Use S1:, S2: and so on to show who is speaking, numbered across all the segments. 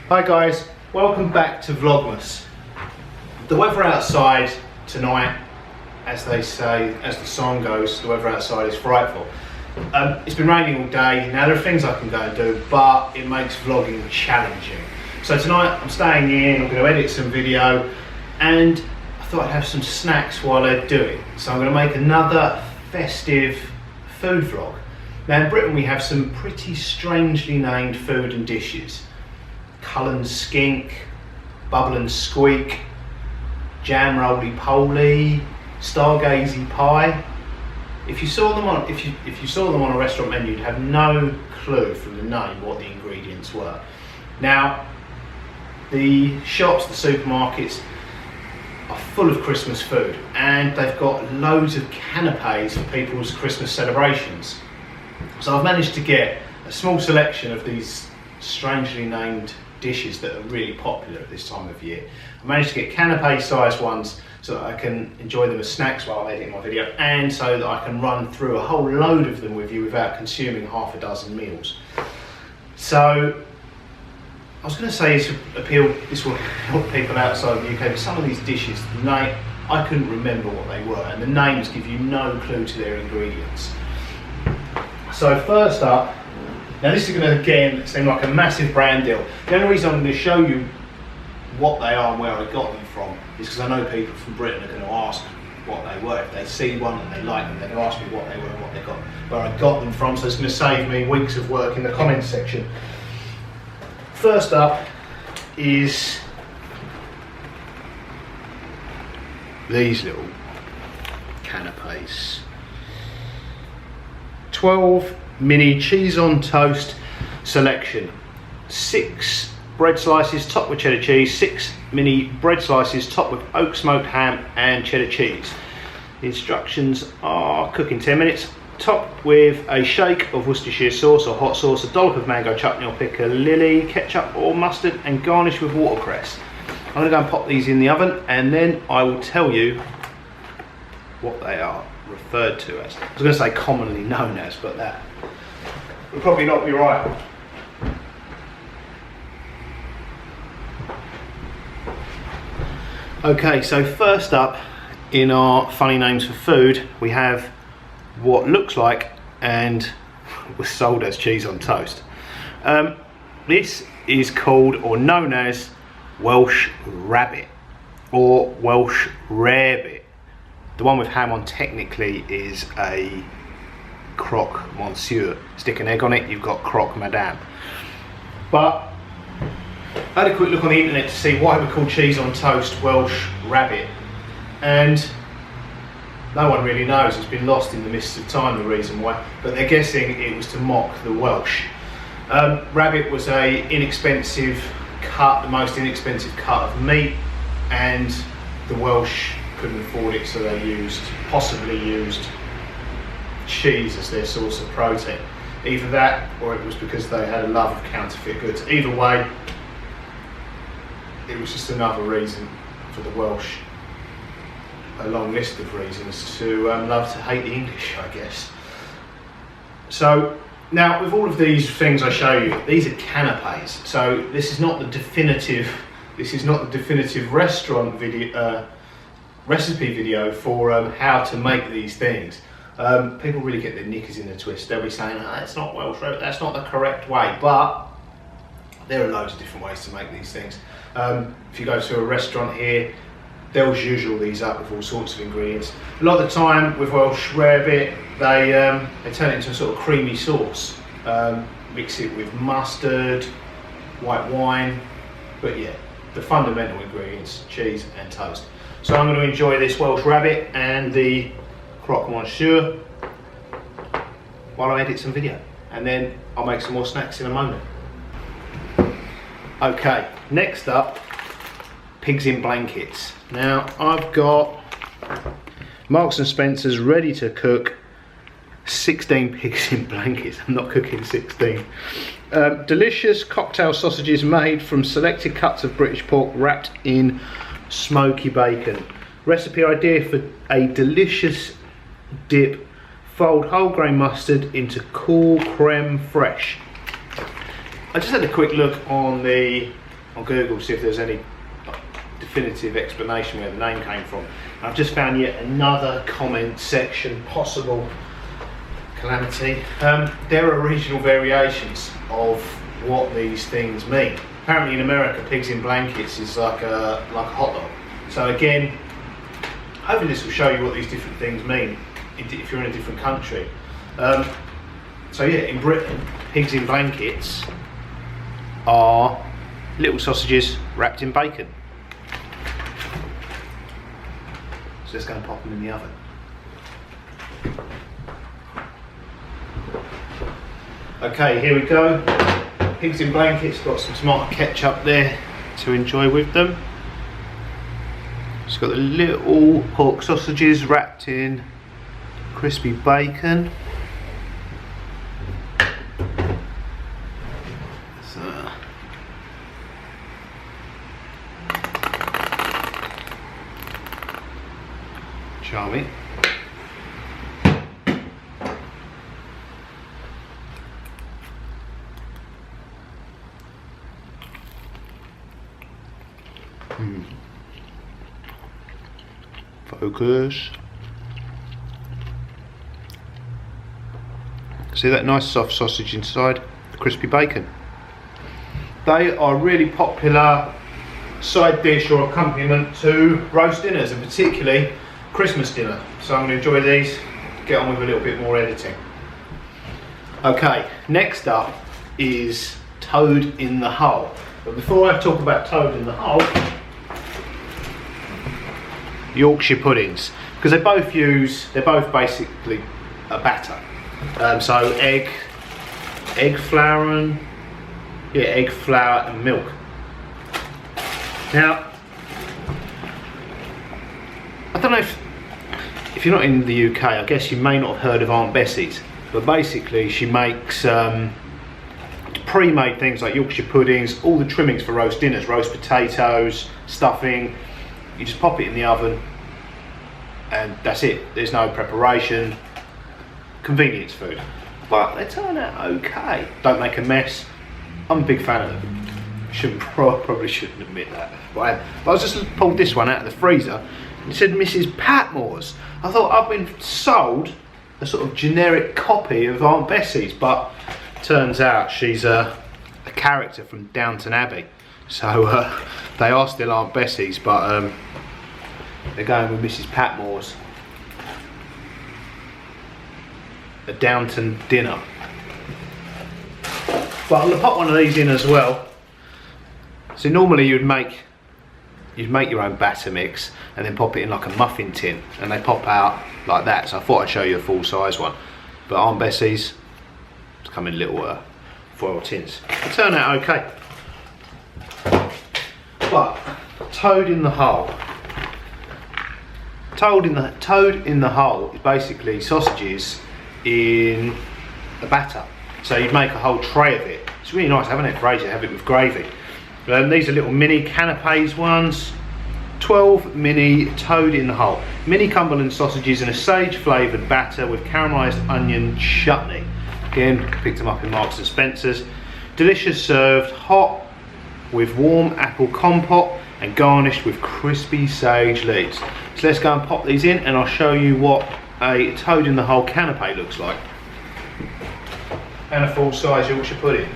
S1: Hi guys, welcome back to Vlogmas. The weather outside tonight, as they say, as the song goes, the weather outside is frightful. It's been raining all day. Now there are things I can go and do, but it makes vlogging challenging. So tonight I'm staying in, I'm going to edit some video, and I thought I'd have some snacks while I do it. So I'm going to make another festive food vlog. Now in Britain we have some pretty strangely named food and dishes. Cullen skink, bubble and squeak, jam roly-poly, stargazy pie. If you saw them on if you saw them on a restaurant menu, you'd have no clue from the name what the ingredients were. Now, the shops, the supermarkets are full of Christmas food, and they've got loads of canapés for people's Christmas celebrations. So I've managed to get a small selection of these strangely named dishes that are really popular at this time of year. I managed to get canapé-sized ones so that I can enjoy them as snacks while I'm editing my video, and so that I can run through a whole load of them with you without consuming half a dozen meals. So I was going to say this will help people outside the UK, but some of these dishes, I couldn't remember what they were, and the names give you no clue to their ingredients. So first up, now this is going to again seem like a massive brand deal. The only reason I'm going to show you what they are and where I got them from is because I know people from Britain are going to ask what they were. If they see one and they like them, they're going to ask me what they were and what they got, where I got them from, so it's going to save me weeks of work in the comments section. First up is these little canapés. 12 mini cheese on toast selection. 6 bread slices topped with cheddar cheese, 6 mini bread slices topped with oak smoked ham and cheddar cheese. The instructions are cook in 10 minutes, topped with a shake of Worcestershire sauce or hot sauce, a dollop of mango chutney or piccalilli, ketchup or mustard, and garnish with watercress. I'm going to go and pop these in the oven, and then I will tell you what they are referred to as. I was going to say commonly known as, but that would probably not be right. Okay, so first up in our funny names for food, we have what looks like and was sold as cheese on toast. This is called, or known as, Welsh rarebit or Welsh rarebit. The one with ham on technically is a croque monsieur. Stick an egg on it, you've got croque madame. But I had a quick look on the internet to see why we call cheese on toast Welsh rarebit, and no one really knows. It's been lost in the mists of time, the reason why, but they're guessing it was to mock the Welsh. Rabbit was a inexpensive cut, the most inexpensive cut of meat, and the Welsh couldn't afford it, so they possibly used cheese as their source of protein. Either that, or it was because they had a love of counterfeit goods. Either way, it was just another reason for the Welsh, a long list of reasons to love to hate the English, I guess. So now, with all of these things I show you, these are canapés. So this is not the definitive restaurant video, recipe video for how to make these things. People really get their knickers in a twist. They'll be saying, oh, that's not Welsh rarebit, that's not the correct way, but there are loads of different ways to make these things. If you go to a restaurant here, they'll zhuzh these up with all sorts of ingredients. A lot of the time with Welsh rarebit, they turn it into a sort of creamy sauce. Mix it with mustard, white wine, but yeah, the fundamental ingredients, cheese and toast. So I'm going to enjoy this Welsh rarebit and the croque monsieur while I edit some video, and then I'll make some more snacks in a moment. Okay, next up, pigs in blankets. Now I've got Marks and Spencer's ready to cook 16 pigs in blankets. I'm not cooking 16. Delicious cocktail sausages made from selected cuts of British pork wrapped in smoky bacon. Recipe idea for a delicious dip: fold whole grain mustard into cool creme fraiche. I just had a quick look on the on Google to see if there's any definitive explanation where the name came from. And I've just found yet another comment section possible calamity. There are regional variations of what these things mean. Apparently in America, pigs in blankets is like a hot dog. So again, hopefully this will show you what these different things mean if you're in a different country. So yeah, in Britain, pigs in blankets are little sausages wrapped in bacon. So let's go and pop them in the oven. Okay, here we go. Pigs in blankets, got some tomato ketchup there to enjoy with them. It's got the little pork sausages wrapped in crispy bacon. So, charming. Focus. See that nice soft sausage inside the crispy bacon? They are really popular side dish or accompaniment to roast dinners, and particularly Christmas dinner. So I'm going to enjoy these, get on with a little bit more editing. Okay, next up is toad in the hole. But before I talk about toad in the hole, Yorkshire puddings, because they're both basically a batter. So egg flour and milk. Now, I don't know if you're not in the UK, I guess you may not have heard of Aunt Bessie's, but basically she makes pre-made things like Yorkshire puddings, all the trimmings for roast dinners, roast potatoes, stuffing. You just pop it in the oven and that's it. There's no preparation, convenience food. But they turn out okay. Don't make a mess. I'm a big fan of them. Probably shouldn't admit that. But I was just pulled this one out of the freezer and it said Mrs. Patmore's. I thought I've been sold a sort of generic copy of Aunt Bessie's, but turns out she's a character from Downton Abbey. So they are still Aunt Bessie's, but they're going with Mrs. Patmore's. A Downton dinner. But I'm going to pop one of these in as well. So normally you'd make your own batter mix and then pop it in like a muffin tin, and they pop out like that. So I thought I'd show you a full size one. But Aunt Bessie's come in little foil tins. They turn out okay. But toad in the hole. Toad in the hole is basically sausages in a batter. So you'd make a whole tray of it. It's really nice, having it for ages, have it with gravy. These are little mini canapés ones. 12 mini toad in the hole. Mini Cumberland sausages in a sage flavoured batter with caramelised onion chutney. Again, picked them up in Marks and Spencer's. Delicious, served hot with warm apple compote and garnished with crispy sage leaves. So let's go and pop these in and I'll show you what a toad in the hole canapé looks like. And a full size Yorkshire pudding.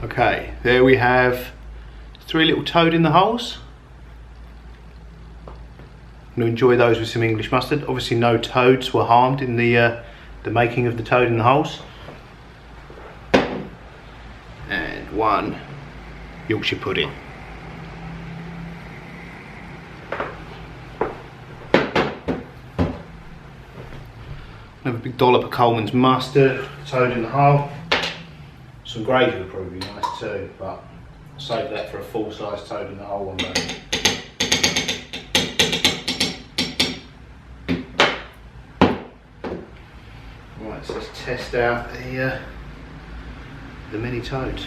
S1: Okay, there we have 3 little toad in the holes. I'm going to enjoy those with some English mustard. Obviously no toads were harmed in the making of the toad in the holes. And 1 Yorkshire pudding. Another big dollop of Coleman's mustard, toad in the hole. Some gravy would probably be nice too, but I'll save that for a full size toad in the hole one day. Right, so let's test out the mini toads.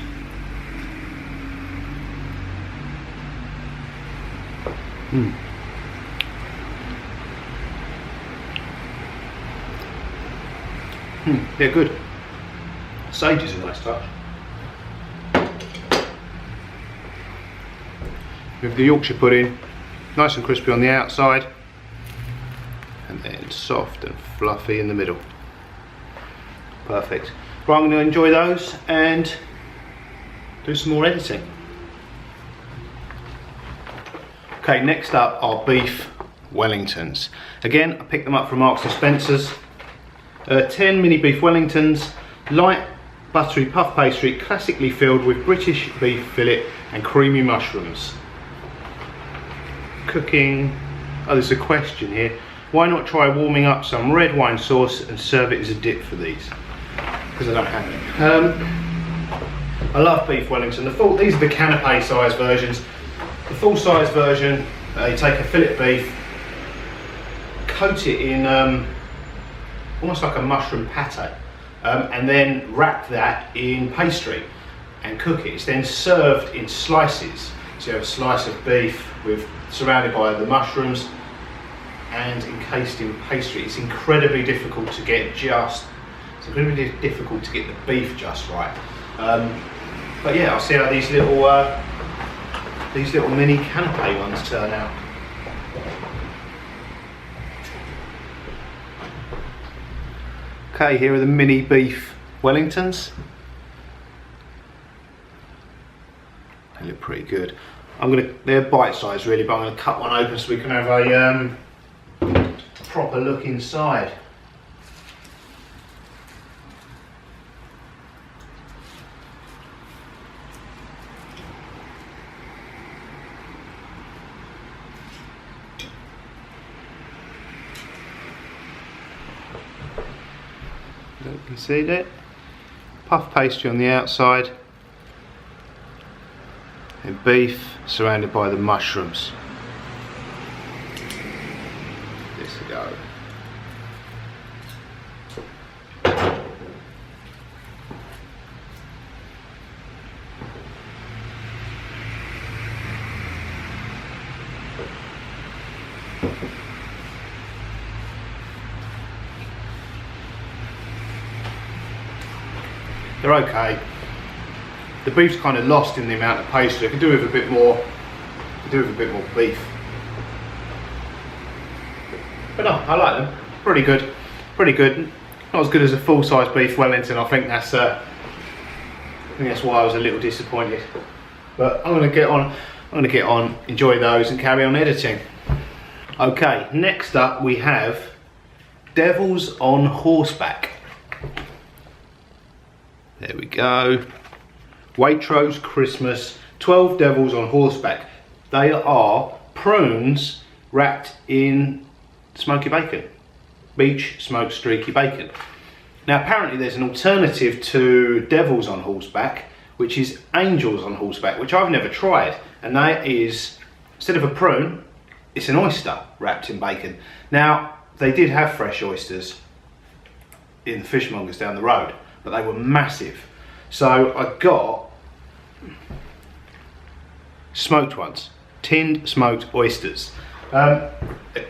S1: They're good. Sage is a nice touch. With the Yorkshire pudding, nice and crispy on the outside, and then soft and fluffy in the middle. Perfect. Right, I'm going to enjoy those and do some more editing. Okay, next up are beef Wellingtons. Again, I picked them up from Marks and Spencer's. 10 mini beef Wellingtons, light buttery puff pastry, classically filled with British beef fillet and creamy mushrooms. Cooking, oh, there's a question here. Why not try warming up some red wine sauce and serve it as a dip for these? Because I don't have it. I love beef Wellington. These are the canapé-sized versions. The full-size version, you take a fillet beef, coat it in almost like a mushroom pate, and then wrap that in pastry and cook it. It's then served in slices. So you have a slice of beef surrounded by the mushrooms and encased in pastry. It's incredibly difficult to get it's incredibly difficult to get the beef just right. But yeah, I'll see how these little mini canapé ones turn out. Okay, here are the mini beef Wellingtons. They look pretty good. They're bite sized really, but I'm gonna cut one open so we can have a proper look inside. You can see that puff pastry on the outside and beef surrounded by the mushrooms. This we go. They're okay. The beef's kind of lost in the amount of pastry. I could do with a bit more. Beef. But no, I like them. Pretty good. Pretty good. Not as good as a full-size beef Wellington. I think that's why I was a little disappointed. But I'm gonna get on, enjoy those, and carry on editing. Okay, next up we have Devils on Horseback. There we go. Waitrose Christmas, 12 devils on horseback. They are prunes wrapped in smoky bacon. Beach smoked streaky bacon. Now apparently there's an alternative to devils on horseback, which is angels on horseback, which I've never tried. And that is, instead of a prune, it's an oyster wrapped in bacon. Now, they did have fresh oysters in the fishmongers down the road, but they were massive. So I got smoked ones, tinned smoked oysters,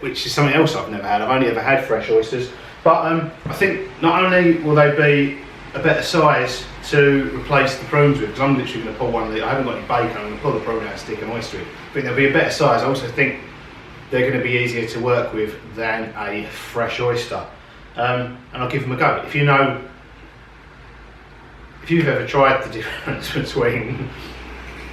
S1: which is something else I've never had. I've only ever had fresh oysters, but I think not only will they be a better size to replace the prunes with, because I'm literally going to pull one of the, I haven't got any bacon, I'm going to pull the prune out and stick an oyster in. I think they'll be a better size. I also think they're going to be easier to work with than a fresh oyster. And I'll give them a go. If you've ever tried the difference between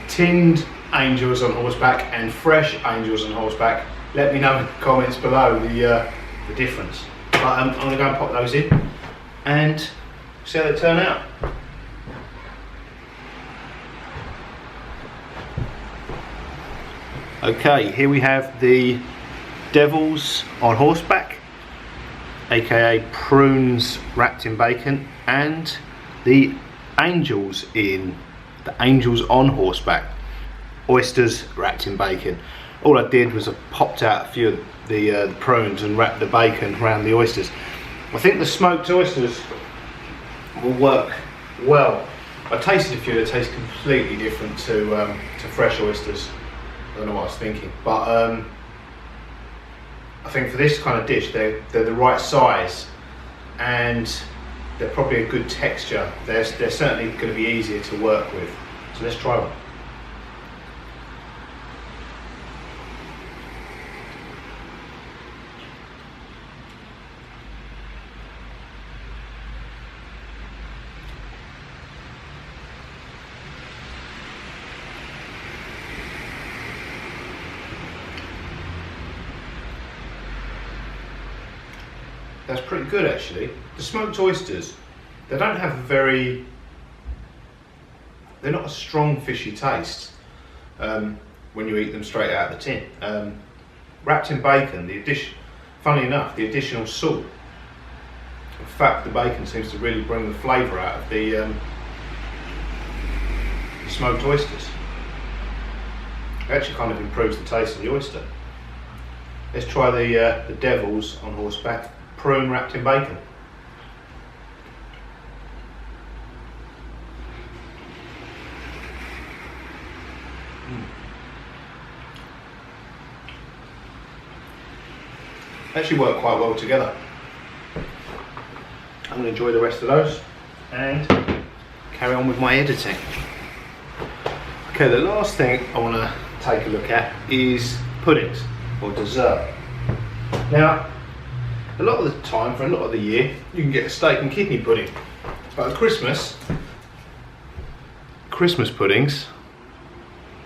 S1: tinned angels on horseback and fresh angels on horseback, let me know in the comments below the difference. But I'm going to go and pop those in and see how they turn out. Okay, here we have the devils on horseback, aka prunes wrapped in bacon, and the angels on horseback, oysters wrapped in bacon. All I did was I popped out a few of the prunes and wrapped the bacon around the oysters. I think the smoked oysters will work well. I tasted a few that taste completely different to fresh oysters. I don't know what I was thinking, but I think for this kind of dish they're the right size, and they're probably a good texture. They're certainly going to be easier to work with. So let's try one. That's pretty good actually. The smoked oysters, they don't have they're not a strong fishy taste when you eat them straight out of the tin. Wrapped in bacon, funnily enough, the additional salt, in fact the bacon seems to really bring the flavour out of the smoked oysters. It actually kind of improves the taste of the oyster. Let's try the Devils on horseback. Prune wrapped in bacon. Actually work quite well together. I'm going to enjoy the rest of those and carry on with my editing. Okay, the last thing I want to take a look at is puddings or dessert. Now, a lot of the time, for a lot of the year, you can get a steak and kidney pudding. But at Christmas puddings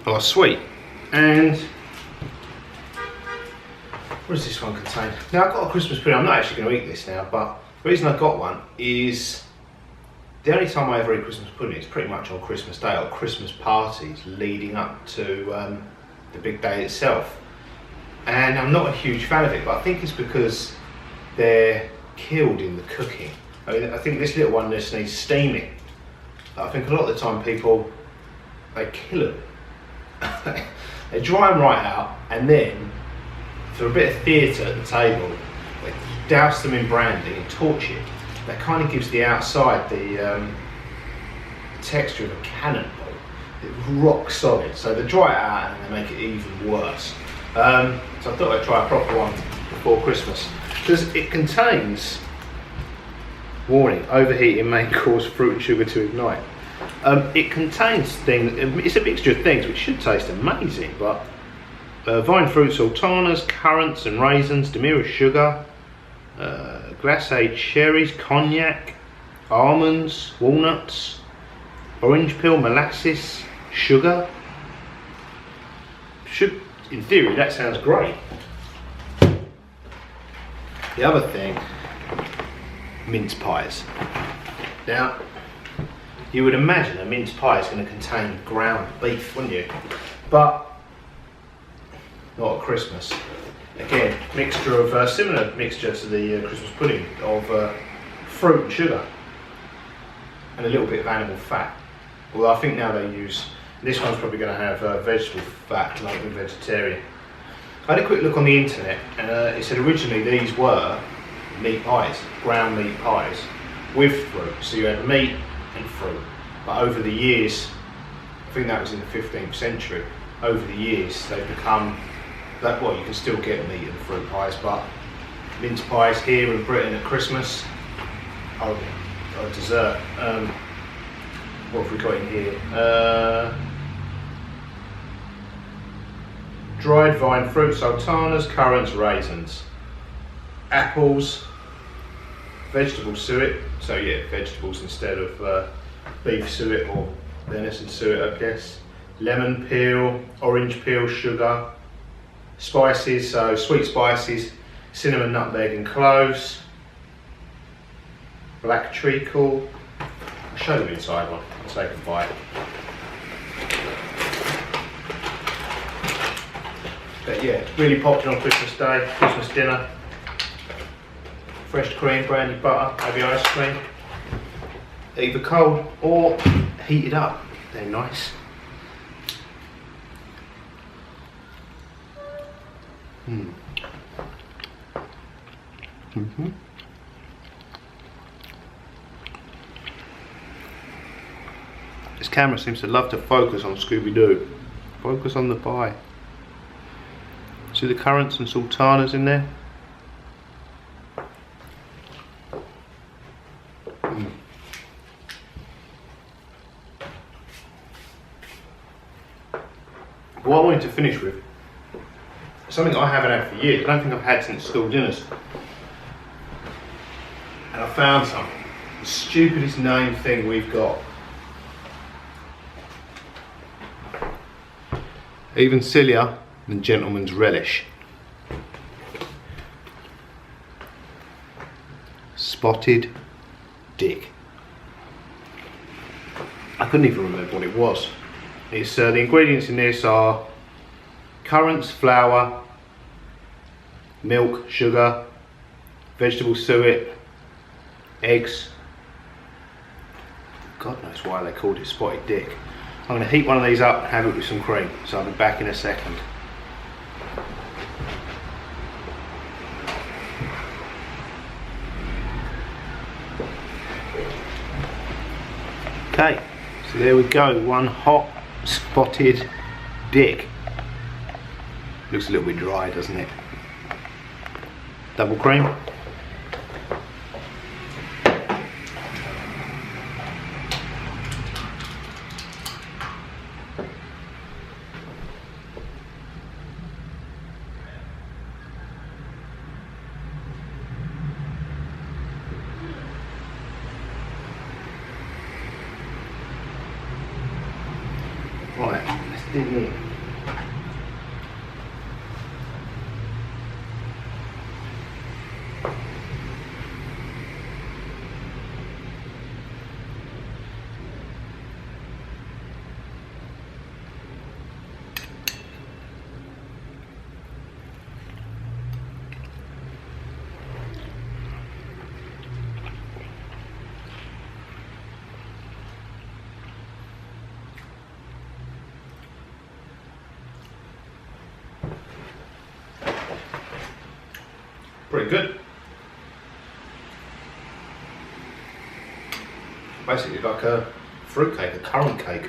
S1: are sweet. And what does this one contain? Now I've got a Christmas pudding. I'm not actually going to eat this now, but the reason I got one is the only time I ever eat Christmas pudding is pretty much on Christmas Day or Christmas parties leading up to the big day itself. And I'm not a huge fan of it, but I think it's because they're killed in the cooking. I mean, I think this little one just needs steaming. I think a lot of the time people, they kill them. They dry them right out, and then for a bit of theatre at the table, they douse them in brandy and torch it. That kind of gives the outside the texture of a cannonball. It's rock solid. So they dry it out and they make it even worse. So I thought I'd try a proper one before Christmas. Because it contains, warning, overheating may cause fruit and sugar to ignite. It contains things, it's a mixture of things which should taste amazing, but vine fruit sultanas, currants and raisins, Demerara sugar, glacé cherries, cognac, almonds, walnuts, orange peel, molasses, sugar. In theory, that sounds great. The other thing, mince pies. Now, you would imagine a mince pie is going to contain ground beef, wouldn't you? But not at Christmas. Again, mixture of similar mixture to the Christmas pudding of fruit and sugar and a little bit of animal fat. Although I think now they use, this one's probably going to have vegetable fat, like with vegetarian. I had a quick look on the internet and it said originally these were meat pies, ground meat pies with fruit. So you had meat and fruit. But over the years, I think that was in the 15th century, over the years they've become, well, you can still get meat and fruit pies, but mince pies here in Britain at Christmas are a dessert. What have we got in here? Dried vine fruit sultanas, currants, raisins, apples, vegetable suet, so yeah, vegetables instead of beef suet or venison suet, I guess. Lemon peel, orange peel, sugar, spices, so sweet spices, cinnamon, nutmeg and cloves, black treacle. I'll show them inside one, I'll take a bite. But yeah, really popular on Christmas Day, Christmas dinner. Fresh cream, brandy butter, maybe ice cream. Either cold or heated up. They're nice. This camera seems to love to focus on Scooby-Doo. Focus on the pie. See the currants and sultanas in there? what I wanted to finish with, something I haven't had for years. I don't think I've had since school dinners. And I found something. The stupidest name thing we've got. Even sillier than gentleman's relish. Spotted dick. I couldn't even remember what it was. It's, the ingredients in this are currants, flour, milk, sugar, vegetable suet, eggs. God knows why they called it spotted dick. I'm going to heat one of these up and have it with some cream, so I'll be back in a second. Okay, so there we go, one hot spotted dick. Looks a little bit dry, doesn't it? Double cream. Right, let's dig in. Pretty good. Basically like a fruit cake, a currant cake.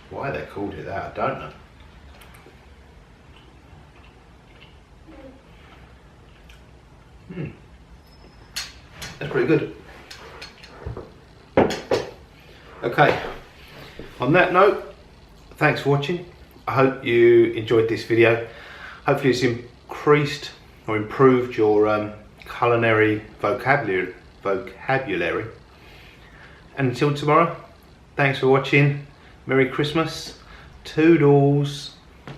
S1: Why they called it that, I don't know. That's pretty good. Okay, on that note, thanks for watching. I hope you enjoyed this video. Hopefully it's increased or improved your culinary vocabulary. And until tomorrow, thanks for watching. Merry Christmas. Toodles.